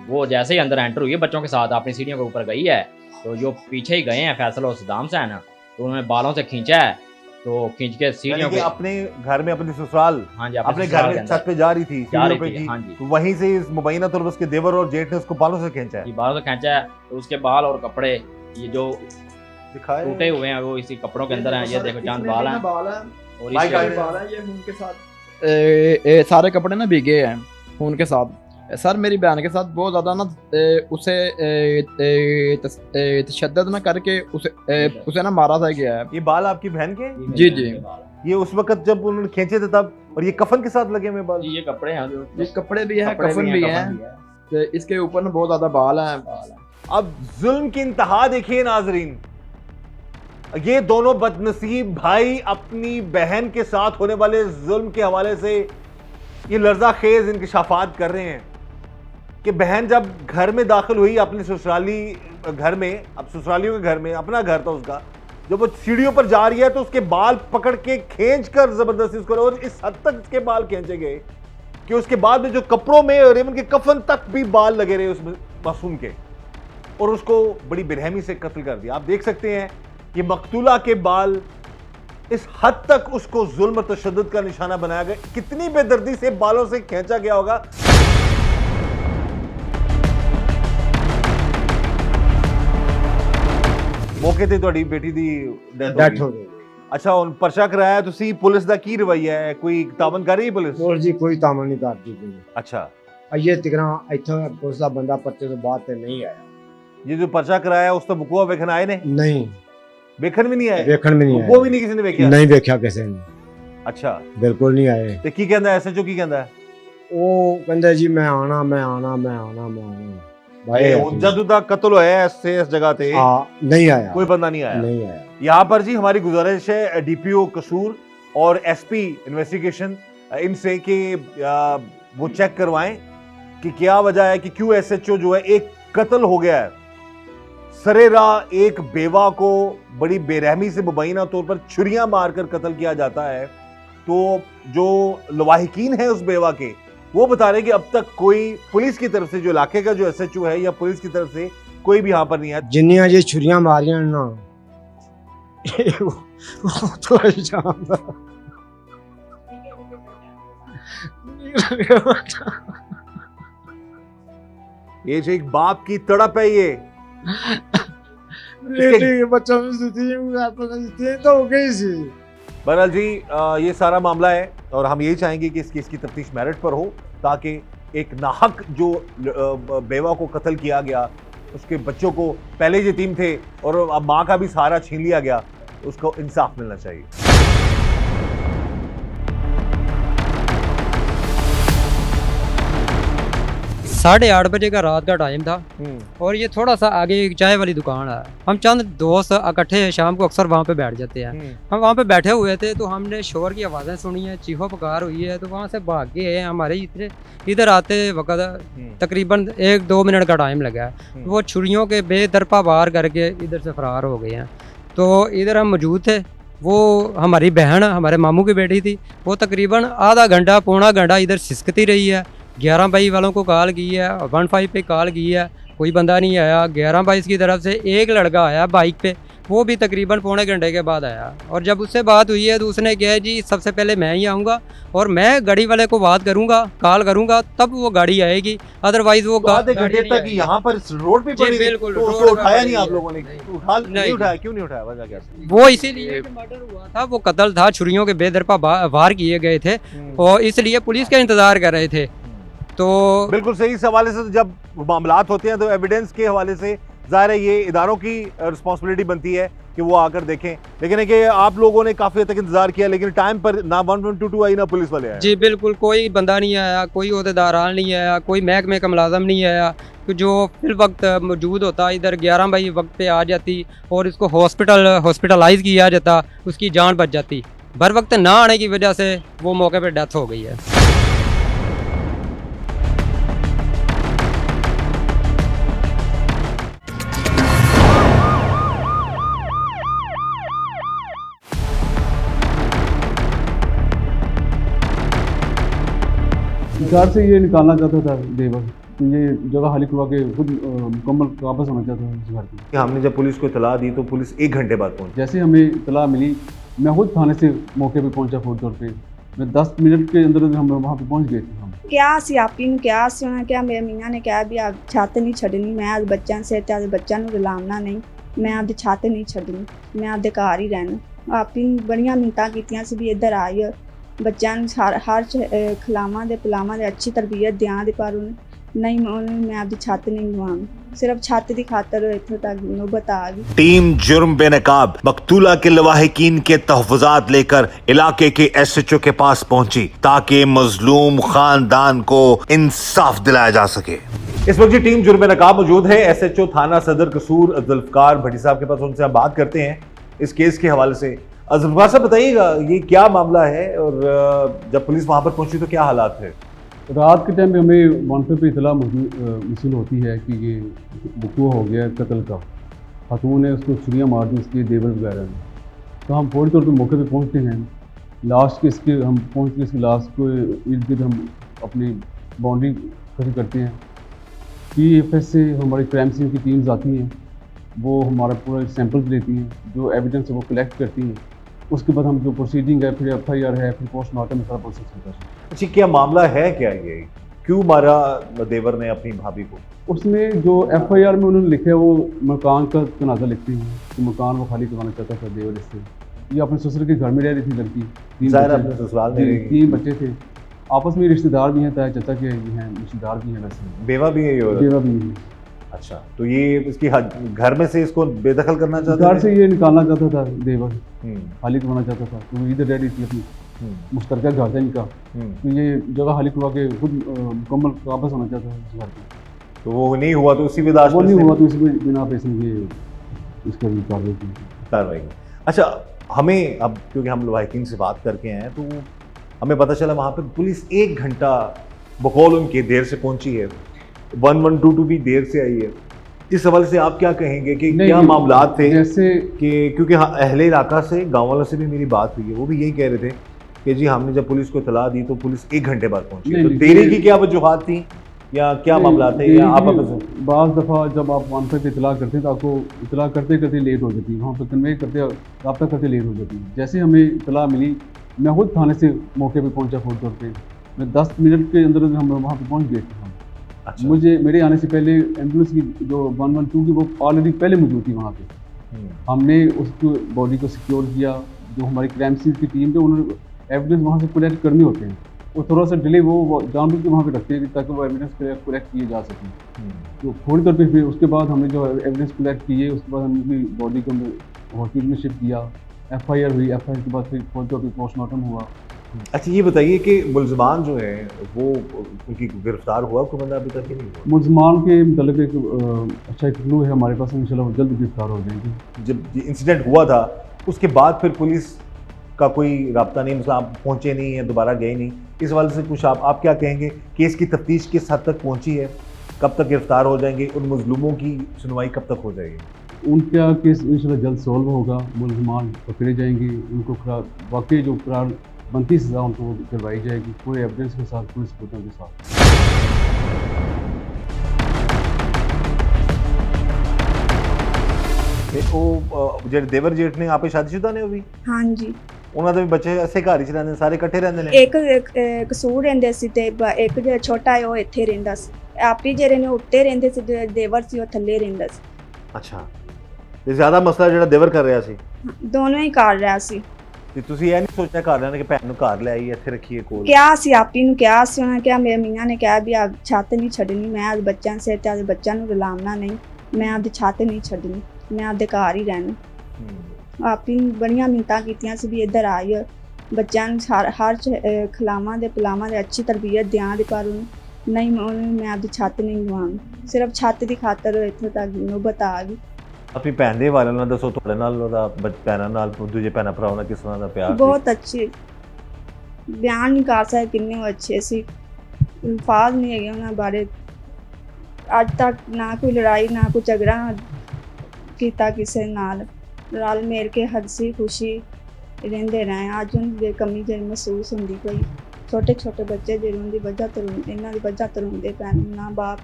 वो जैसे ही अंदर एंटर हुई है बच्चों के साथ, अपनी सीढ़ियों के ऊपर गई है, तो जो पीछे ही गए हैं फैसल और सदाम हुसैन, तो उन्होंने बालों से खींचा है, तो खींच के सीढ़ियों यानी कि पे, अपने घर में, अपने ससुराल, हाँ जी, अपने ससुराल घर के में अंदर छत पे जा रही थी, जा रही सीढ़ियों पे थी, की, हाँ जी, तो वहीं से इस मुबैना तौर पर उसके देवर और जेठ ने उसको बालों से खींचा है। ये बालों से खींचा है, तो उसके बाल और कपड़े ये जो दिखाए टूटे हुए हैं वो इसी कपड़ों के अंदर हैं। ये देखो चांद बाल हैं, और माइक इसके आगे। बाल है ये खून के साथ, सारे कपड़े ना भीगे हैं खून के साथ। सर मेरी बहन के साथ बहुत ज़्यादा ना उसे तशद्दुद ना करके उसे ना मारा था गया है। ये बाल आपकी बहन के? जी जी, ये उस वक्त जब उन्होंने खींचे थे तब, और ये कफन के साथ लगे हुए बाल? ये कपड़े हैं, जो ये कपड़े भी हैं, कपड़े कफन भी हैं, तो इसके ऊपर ना बहुत ज़्यादा बाल हैं। अब जुल्म की इंतहा देखिए नाजरीन, ये दोनों बदनसीब भाई अपनी बहन के साथ होने वाले जुल्म के हवाले से ये लर्जा खेज इंकशाफात कर रहे हैं कि बहन जब घर में दाखिल हुई अपने ससुराली घर में, अब ससुरालियों के घर में, अपना घर था उसका, जब वो सीढ़ियों पर जा रही है तो उसके बाल पकड़ के खींच कर जबरदस्ती उसको, और इस हद तक उसके बाल खींचे गए कि उसके बाद में जो कपड़ों में और इवन के कफन तक भी बाल लगे रहे उस मासूम के, और उसको बड़ी बेरहमी से कत्ल कर दिया। आप देख सकते हैं कि मकतूला के बाल इस हद तक उसको जुल्म और तशद्दुद का निशाना बनाया गया, कितनी बेदर्दी से बालों से खींचा गया होगा। मौके ते ਤੁਹਾਡੀ बेटी दी डेथ हो गई। अच्छा, ਹੁਣ ਪਰਚਾ ਕਰਾਇਆ ਤੁਸੀਂ, ਪੁਲਿਸ ਦਾ ਕੀ ਰਵੱਈਆ ਹੈ? ਕੋਈ ਤਾਮਨ ਕਰ ਰਹੀ ਹੈ ਪੁਲਿਸ? ਪੁਲਿਸ ਜੀ ਕੋਈ ਤਾਮਨ ਨਹੀਂ ਕਰਦੀ ਕੋਈ। ਅੱਛਾ, ਅਜੇ ਤਿਕਰਾਂ ਇੱਥੋਂ ਪੁਲਿਸ ਦਾ ਬੰਦਾ ਪਰਚੇ ਤੋਂ ਬਾਅਦ ਤੇ ਨਹੀਂ ਆਇਆ। ये जो पर्चा कराया उस तो वकूआ वेखन आए ने? ਨਹੀਂ वेखन भी नहीं आए? ਵੇਖਣ ਵੀ ਨਹੀਂ वकूआ भी ਆਇਆ, नहीं किसी ने वेखिया? ਨਹੀਂ ਵੇਖਿਆ ਕਿਸੇ ਨੇ, अच्छा, ਬਿਲਕੁਲ ਨਹੀਂ ਆਏ। ਤੇ ਕੀ ਕਹਿੰਦਾ ਐਸਐਚਓ, ਕੀ ਕਹਿੰਦਾ ਹੈ? ਉਹ ਕਹਿੰਦੇ ਜੀ ਮੈਂ ਆਣਾ ਮੈਂ ਆਣਾ ਮੈਂ ਆਣਾ ਮੈਂ ਆਣਾ ਭਾਈ ਹੁਣ ਜਦੋਂ ਦਾ ਕਤਲ ਹੋਇਆ ਹੈ इस जगह ਤੇ हाँ नहीं आया, कोई बंदा नहीं आया। नहीं आया। यहाँ पर जी हमारी गुजारिश है डीपीओ कसूर और एसपी इन्वेस्टिगेशन इनसे कि वो चेक करवाएं कि क्या वजह है कि क्यों एसएचओ जो है, एक कत्ल हो गया है सरेरा, एक बेवा को बड़ी बेरहमी से मुबैना तौर पर छुरियां मारकर कत्ल किया जाता है। तो जो लवाहिकीन है उस बेवा के, वो बता रहे कि अब तक कोई पुलिस की तरफ से, जो इलाके का जो एसएचओ है या पुलिस की तरफ से कोई भी यहाँ पर नहीं है। जिन्नियां जी छुरियां मारियां ना वो तो जानदा ये जो एक बाप की तड़प है, ये बेटी के बच्चों में स्थिति तो हो गई सी। बहरहाल जी ये सारा मामला है और हम यही चाहेंगे कि इस केस की तफ्तीश मेरिट पर हो, ताकि एक नाहक जो बेवा को कत्ल किया गया, उसके बच्चों को पहले यतीम थे और अब माँ का भी सहारा छीन लिया गया, उसको इंसाफ मिलना चाहिए। 8:30 बजे का रात का टाइम था और ये थोड़ा सा आगे एक चाय वाली दुकान है। हम चंद दोस्त इकट्ठे शाम को अक्सर वहाँ पे बैठ जाते हैं। हम वहाँ पे बैठे हुए थे तो हमने शोर की आवाज़ें सुनी है, चीखो पुकार हुई है, तो वहाँ से भाग के हैं। हमारे इधर आते वक्त तकरीबन 1-2 मिनट का टाइम लगा है। वो छुरियों के बेदरपा वार करके इधर से फरार हो गए हैं। तो इधर हम मौजूद थे। वो हमारी बहन हमारे मामू की बेटी थी, वो तकरीबन आधा घंटा पौना घंटा इधर सिसकती रही है। 1122 वालों को कॉल की है, 15 पे कॉल की है, कोई बंदा नहीं आया। 1122 की तरफ से एक लड़का आया बाइक पे, वो भी तकरीबन पौने घंटे के बाद आया। और जब उससे बात हुई है तो उसने कहा जी सबसे पहले मैं ही आऊँगा और मैं गाड़ी वाले को बात करूँगा, कॉल करूँगा, तब वो गाड़ी आएगी, अदरवाइज वो आधे घंटे तक यहाँ पर रोड पे पड़ी, बिल्कुल, तो उसको रोड उठाया पे नहीं आप पड़ी लोगों ने? नहीं। नहीं उठाया, क्यों नहीं उठाया, वजह क्या थी? वो इसीलिए कि मर्डर हुआ था, वो कत्ल था, छुरियों के बेदरपा वार किए गए थे और इसलिए पुलिस का इंतजार कर रहे थे। तो बिल्कुल सही। इस हवाले से तो जब मामलात होते हैं तो एविडेंस के हवाले से ज़ाहिर है ये इदारों की रिस्पॉन्सिबिलिटी बनती है कि वो आकर देखें, लेकिन है कि आप लोगों ने काफ़ी हद तक इंतजार किया, लेकिन टाइम पर ना 122 आई ना पुलिस वाले आए। जी बिल्कुल, कोई बंदा नहीं आया, कोई ओहदेदारान नहीं आया, कोई महकमे का मुलाजम नहीं आया। तो जो फिर वक्त मौजूद होता, इधर 11 वक्त पे आ जाती और इसको हॉस्पिटलाइज किया जाता, उसकी जान बच जाती। बर वक्त ना आने की वजह से वो मौके पर डेथ हो गई है। घर से ये निकालना चाहता था देवर, ये जगह खाली करवा के खुद मुकम्मल वापस होना चाहता था इस घर की। कि हमने जब पुलिस को इतला दी तो पुलिस 1 घंटे बाद पहुंची। जैसे हमें इतला मिली, मैं खुद थाने से मौके पे पहुंचा फौज तौर पे, मैं 10 मिनट के अंदर हम वहाँ पे पहुंच गए थे। हम क्या सियापी ਨੂੰ ਕਿਹਾ ਸੀ ਉਹਨਾਂ ਕਿਹਾ ਮੇਰੇ ਮੀਆਂ ਨੇ ਕਿਹਾ ਵੀ ਆ ਛੱਤ ਨਹੀਂ ਛੱਡਣੀ, ਮੈਂ ਅੱਜ ਬੱਚਿਆਂ ਸਿਰ ਤੇ ਅੱਜ ਬੱਚਿਆਂ ਨੂੰ ਰਲਾਉਣਾ ਨਹੀਂ, ਮੈਂ ਆਪਦੀ ਛੱਤ ਨਹੀਂ ਛੱਡਣੀ, ਮੈਂ ਆਪਦੇ ਘਰ ਹੀ ਰਹਿਣਾ। ਆਪੀ ਬੜੀਆਂ ਮਿੰਤਾਂ ਕੀਤੀਆਂ ਸੀ ਵੀ ਇੱਧਰ ਆਈ ਬੱਚਿਆਂ ਨੂੰ ਹਰ ਖਿਲਾਵਾਂ ਦੇ ਪਿਲਾਵਾਂ ਦੇ ਅੱਛੀ ਤਰਬੀਅਤ ਦਿਆਂ ਦੇ, ਪਰ ਉਹਨੇ नहीं मैं आपकी छत नहीं लवाऊंगी, सिर्फ छत की खातर इत्थों तक नौबत आ गई। टीम जुर्म बेनकाब मकतूला के लवाहिकीन के तहफ़्फ़ुज़ात लेकर इलाके के SHO के पास पहुंची ताकि मजलूम खानदान को इंसाफ दिलाया जा सके। इस वक्त टीम जुर्म बेनकाब मौजूद है SHO थाना सदर कसूर जुल्फ़कार भट्टी साहब के पास, उनसे हम बात करते हैं इस केस के हवाले से। जुल्फ़कार साहब बताइएगा ये क्या मामला है और जब पुलिस वहाँ पर पहुंची तो क्या हालात है? रात के टाइम पे हमें वहाँ पे इतला मौसूल होती है कि ये वक़ूआ हो गया कत्ल का, खातून ने उसको छुरियाँ मार दी उसके देवर वगैरह ने। तो हम फौरी तौर पर मौके पे पहुँचते हैं, लाश के इसके हम पहुँच के इसकी लाश को इर्द गिर्द हम अपनी बाउंड्री खड़ी करते हैं। PFS से हमारी क्राइम सीन की टीम्स आती हैं, वो हमारा पूरा सैंपल लेती हैं, जो एविडेंस है वो कलेक्ट करती हैं। उसके बाद हम जो प्रोसीडिंग है, फिर FIR है, फिर पोस्टमार्टम सारा प्रोसेस होता है। अच्छा, क्या मामला है, क्या ये क्यों मारा देवर ने अपनी भाभी को? उसमें जो FIR में उन्होंने लिखा है वो मकान का तनाज़ा लिखते हैं कि मकान वो खाली करवाना चाहता था देवर इससे। ये अपने ससुर के घर में रह रही थी लड़की, 3 बच्चे थे, आपस में रिश्तेदार भी हैं, ताया चाचा के हैं, रिश्तेदार भी हैं, वैसे बेवा भी है ये औरत? बेवा भी है। अच्छा, तो ये इसकी घर में से इसको बेदखल करना चाहता था? घर से ये निकालना चाहता था देवर, खाली करवाना चाहता था, तो इधर रह रही थी अपनी मुश्तरका घर था इनका, तो ये जगह खाली करवा के खुद मुकम्मल वापस होना चाहता था इस घर की। तो वो नहीं हुआ तो उसी बिना तो इसी बिना पे इसने इसका कार्रवाई। अच्छा, हमें अब क्योंकि हम लवाहिकीन से बात करके हैं तो हमें पता चला वहाँ पर पुलिस 1 घंटा बकौल उनके देर से पहुँची है, 1122 भी देर से आई है। इस हवाले से आप क्या कहेंगे कि क्या मामलात थे? जैसे कि क्योंकि अहले इलाका से, गाँव वालों से भी मेरी बात हुई है, वो भी यही कह रहे थे कि जी हमने जब पुलिस को इतला दी तो पुलिस 1 घंटे बाद पहुंची। तो देरी की क्या वजूहत थी या क्या मामला थे? या आप बाज़ दफ़ा जब आप वहाँ पर इतला करते हैं तो आपको इतला करते करते लेट हो जाती है, वहाँ पर कन्वे करते रब्ता करते लेट हो जाती है। जैसे हमें इतला मिली, मैं खुद थाने से मौके पर पहुँचा फौज तौर पर, मैं 10 मिनट के अंदर हम वहाँ पर पहुँच गए थे। अच्छा। मुझे मेरे आने से पहले एम्बुलेंस की जो 112 की वो ऑलरेडी पहले मौजूद थी वहाँ पे। हमने उसको बॉडी को सिक्योर किया, जो हमारी क्राइम सीन की टीम थी उन्होंने एविडेंस वहाँ से कलेक्ट करने होते हैं, वो थोड़ा सा डिले वो जानबूझ के वहाँ पे रखते हैं ताकि वो एविडेंस कलेक्ट किए जा सकें। तो थोड़ी देर पे फिर उसके बाद हमने जो एविडेंस कलेक्ट किए उसके बाद हमने अपनी बॉडी को हॉस्पिटल में शिफ्ट किया, FIR हुई, FIR के बाद फिर फौज पे पोस्टमार्टम हुआ। अच्छा, ये बताइए कि मुलजमान जो है वो उनकी गिरफ्तार हुआ कोई बंदा अभी तक ही नहीं हुआ? मुलजमान के मतलब एक अच्छा एक क्लू है हमारे पास, इंशाल्लाह जल्द गिरफ्तार हो जाएंगे। जब इंसिडेंट हुआ था उसके बाद फिर पुलिस का कोई राब्ता नहीं, मतलब आप पहुँचे नहीं है, दोबारा गए नहीं, इस हवाले से कुछ आप क्या कहेंगे? केस की तफ्तीश किस हद तक पहुँची है, कब तक गिरफ्तार हो जाएंगे, उन मजलूमों की सुनवाई कब तक हो जाएगी? उनका केस इंशाल्लाह जल्द सॉल्व होगा, मुलजमान पकड़े जाएंगे, उनको वाकई जो करार बनती सज़ा उनको करवाई जाएगी पूरे एविडेंस के साथ, पूरे सबूतों के साथ। ਜਿਹੜੇ ਦੇਵਰ ਜੇਠ ਨੇ ਆਪੇ ਸ਼ਾਦੀशुदा ਨੇ ਉਹ ਵੀ? ਹਾਂਜੀ, ਉਹਨਾਂ ਦੇ ਵੀ ਬੱਚੇ ਐਸੇ ਘਰ ਹੀ ਰਹਿੰਦੇ ਨੇ, ਸਾਰੇ ਇਕੱਠੇ ਰਹਿੰਦੇ ਨੇ? ਇੱਕ ਕਸੂਰ ਰਹਿੰਦੇ ਸੀ ਤੇ ਇੱਕ ਜਿਹੜਾ ਛੋਟਾ ਹੈ ਉਹ ਇੱਥੇ ਰਹਿੰਦਾ ਸੀ। ਆਪੀ ਜਿਹੜੇ ਨੇ ਉੱਤੇ ਰਹਿੰਦੇ ਸੀ, ਦੇਵਰ ਸੀ ਉਹ ਥੱਲੇ ਰਹਿੰਦਾ ਸੀ। ਅੱਛਾ, ਤੇ ਜ਼ਿਆਦਾ ਮਸਲਾ ਜਿਹੜਾ ਦੇਵਰ ਕਰ ਰਿਹਾ ਸੀ? ਦੋਨੋਂ ਹੀ ਕਰ ਰਿਹਾ ਸੀ। ਤੇ ਤੁਸੀਂ ਇਹ ਨਹੀਂ ਸੋਚਿਆ ਘਰ ਲੈਣ ਕਿ ਭੈਣ ਨੂੰ ਘਰ ਲੈ ਆਈ ਇੱਥੇ ਰੱਖੀਏ ਕੋਲ? ਕਿਹਾ ਸੀ ਆਪੀ ਨੂੰ, ਕਿਹਾ ਸੀ ਉਹਨਾਂ ਕਿਹਾ ਮੇਰੇ ਮੀਆਂ ਨੇ ਕਿਹਾ ਵੀ ਆ ਛੱਤ ਨਹੀਂ ਛੱਡਣੀ, ਮੈਂ ਅੱਜ ਬੱਚਿਆਂ ਸਿਰ ਤੇ ਅੱਜ ਬੱਚਿਆਂ ਨੂੰ ਰਲਾਉਣਾ ਨਹੀਂ, ਮੈਂ ਆਪਦੀ ਛੱਤ ਨਹੀਂ ਛੱਡਣੀ, ਮੈਂ ਆਪਦੇ ਘਰ ਹੀ ਰਹਿਣਾ। ਆਪੀ ਬੜੀਆਂ ਮਿੰਤਾਂ ਕੀਤੀਆਂ ਸੀ ਵੀ ਇੱਧਰ ਆਈ ਬੱਚਿਆਂ ਨੂੰ ਹਰ ਖਿਲਾਵਾਂ ਦੇ ਪਿਲਾਵਾਂ ਦੇ ਅੱਛੀ ਤਰਬੀਅਤ ਦਿਆਂ ਦੇ, ਪਰ ਨਹੀਂ ਮੈਂ ਆਪਦੀ ਛੱਤ ਨਹੀਂ ਲਵਾਉਣੀ, ਸਿਰਫ ਛੱਤ ਦੀ ਖਾਤਰ ਇੱਥੋਂ ਤੱਕ ਨੌਬਤ ਆ ਗਈ। ਆਪਣੀ ਭੈਣ ਦੇ ਬਾਰੇ ਨਾਲ ਦੱਸੋ, ਤੁਹਾਡੇ ਨਾਲ ਉਹਦਾ ਭੈਣਾਂ ਨਾਲ, ਦੂਜੇ ਭੈਣਾਂ ਭਰਾਵਾਂ ਨਾਲ ਕਿਸ ਤਰ੍ਹਾਂ ਦਾ ਪਿਆਰ? ਬਹੁਤ ਅੱਛੇ, ਬਿਆਨ ਨਹੀਂ ਕਰ ਸਕਦੇ ਕਿੰਨੇ ਉਹ ਅੱਛੇ ਸੀ, ਅਲਫਾਜ਼ ਨਹੀਂ ਹੈਗੇ ਉਹਨਾਂ ਬਾਰੇ। ਅੱਜ ਤੱਕ ਨਾ ਕੋਈ ਲੜਾਈ ਨਾ ਕੋਈ ਝਗੜਾ ਕੀਤਾ ਕਿਸੇ ਨਾਲ, ਰਲ ਮਿਲ ਕੇ ਹੱਸੀ ਖੁਸ਼ੀ ਰਹਿੰਦੇ ਰਹੇ। ਅੱਜ ਉਹਨਾਂ ਦੀ ਕਮੀ ਜਿਹੜੀ ਮਹਿਸੂਸ ਹੁੰਦੀ ਪਈ। ਛੋਟੇ ਛੋਟੇ ਬੱਚੇ ਜਿਹਨਾਂ ਦੀ ਵਜ੍ਹਾ ਤੋਂ ਇਹਨਾਂ ਦੀ ਵਜ੍ਹਾ ਤੋਂ ਰੋਂਦੇ ਪੈਣ, ਨਾ ਬਾਪ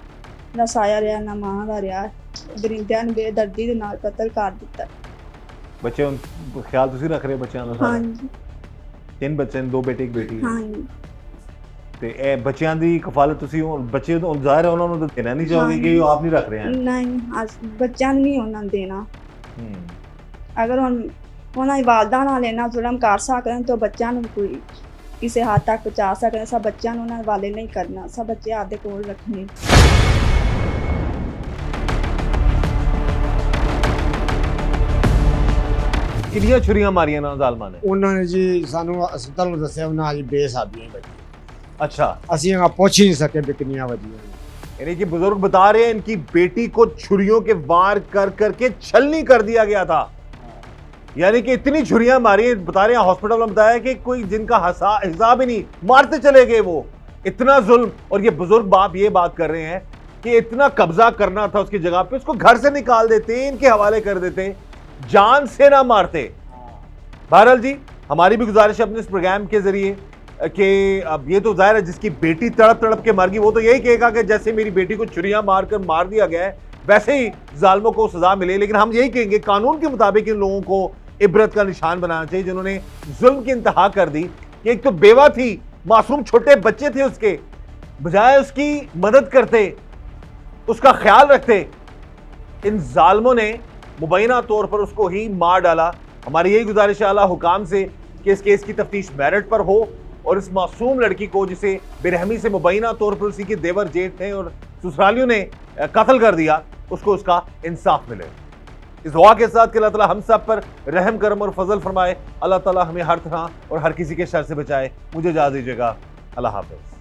ਦਾ ਸਾਇਆ ਰਿਹਾ, ਨਾ ਮਾਂ ਦਾ ਰਿਹਾ। ਦਰਿੰਦਿਆਂ ਨੂੰ ਬੇਦਰਦੀ ਦੇ ਨਾਲ ਕਤਲ ਕਰ ਦਿੱਤਾ। ਬੱਚੇ ਖਿਆਲ ਤੁਸੀਂ ਰੱਖ ਰਹੇ ਹੋ ਬੱਚਿਆਂ ਦਾ ਸਾਰਾ? ਹਾਂਜੀ 3 ਬੱਚੇ ਨੇ, 2 ਬੇਟੇ 1 ਬੇਟੀ ਹੈ। ਹਾਂਜੀ ਤੇ ਇਹ ਬੱਚਿਆਂ ਦੀ ਕਫਾਲਤ ਤੁਸੀਂ ਬੱਚੇ ਤੋਂ ਜ਼ਾਹਿਰ ਹੈ ਉਹਨਾਂ ਨੂੰ ਤਾਂ ਦੇਣਾ ਨਹੀਂ ਚਾਹੋਗੇ ਕਿ ਉਹ ਆਪ ਨਹੀਂ ਰੱਖ ਰਹੇ ਹਨ? ਨਹੀਂ ਬੱਚਿਆਂ ਨੂੰ ਨਹੀਂ ਉਹਨਾਂ ਨੂੰ ਦੇਣਾ। ਅਗਰ ਉਹਨਾਂ ਦੀ ਵਾਲਦਾ ਨਾਲ ਇੰਨਾ ਜ਼ੁਲਮ ਕਰ ਸਕਣ ਤਾਂ ਬੱਚਿਆਂ ਨੂੰ ਕੋਈ ਕਿਸੇ ਹੱਦ ਤੱਕ ਪਹੁੰਚਾ ਸਕਣ। ਸਭ ਬੱਚਿਆਂ ਨੂੰ ਉਹਨਾਂ ਦੇ ਵਾਲੇ ਨਹੀਂ ਕਰਨਾ, ਸਭ ਬੱਚੇ ਆਪਦੇ ਕੋਲ ਰੱਖਣੇ। ਕਿੰਨੀਆਂ ਛੁਰੀਆਂ ਮਾਰੀਆਂ ਨਾ ਜ਼ਾਲਮਾਂ ਨੇ? ਉਹਨਾਂ ਨੇ ਜੀ ਸਾਨੂੰ ਹਸਪਤਾਲ ਨੂੰ ਦੱਸਿਆ ਉਹਨਾਂ ਜੀ ਬੇਸਾਬੀਆਂ ਵੱਜੀ। अच्छा, ਅਸੀਂ ਇਹਨਾਂ ਪੁੱਛ ਹੀ ਨਹੀਂ ਸਕੇ ਵੀ ਕਿੰਨੀਆਂ ਵੱਜੀਆਂ। यानी कि बुजुर्ग बता रहे हैं इनकी बेटी को छुरियों के वार कर करके छलनी कर दिया गया था। यानी कि इतनी छुरियां मारी, बता रहे हैं हॉस्पिटल में बताया कि कोई जिनका हिसाब ही नहीं, मारते चले गए वो। इतना जुल्म। और ये बुजुर्ग बाप ये बात कर रहे हैं कि इतना कब्जा करना था उसकी जगह पे, उसको घर से निकाल देते, इनके हवाले कर देते, जान से ना मारते। बहरहाल जी, हमारी भी गुजारिश है अपने इस प्रोग्राम के जरिए कि अब ये तो जाहिर है जिसकी बेटी तड़प तड़प के मर गई वो तो यही कहेगा कि जैसे मेरी बेटी को छुरियां मारकर मार दिया गया है वैसे ही जालिमों को सजा मिले। लेकिन हम यही कहेंगे कानून के मुताबिक इन लोगों को इबरत का निशान बनाना चाहिए जिन्होंने जुल्म की इंतहा कर दी। कि एक तो बेवा थी, मासूम छोटे बच्चे थे उसके, बजाय उसकी मदद करते, उसका ख्याल रखते, इन जालिमों ने मुबैना तौर पर उसको ही मार डाला। हमारी यही गुजारिश है आला हुकाम से कि इस केस की तफ्तीश मेरिट पर हो और इस मासूम लड़की को जिसे बेरहमी से मुबैना तौर पर उसी के देवर जेठ थे और ससुरालियों ने कत्ल कर दिया, उसको उसका इंसाफ मिले। इस दुआ के साथ कि अल्लाह ताला हम सब पर रहम करम और फजल फरमाए। अल्लाह ताला हमें हर तरह और हर किसी के शर से बचाए। मुझे इजाज़त दीजिएगा। अल्लाह हाफ़िज़।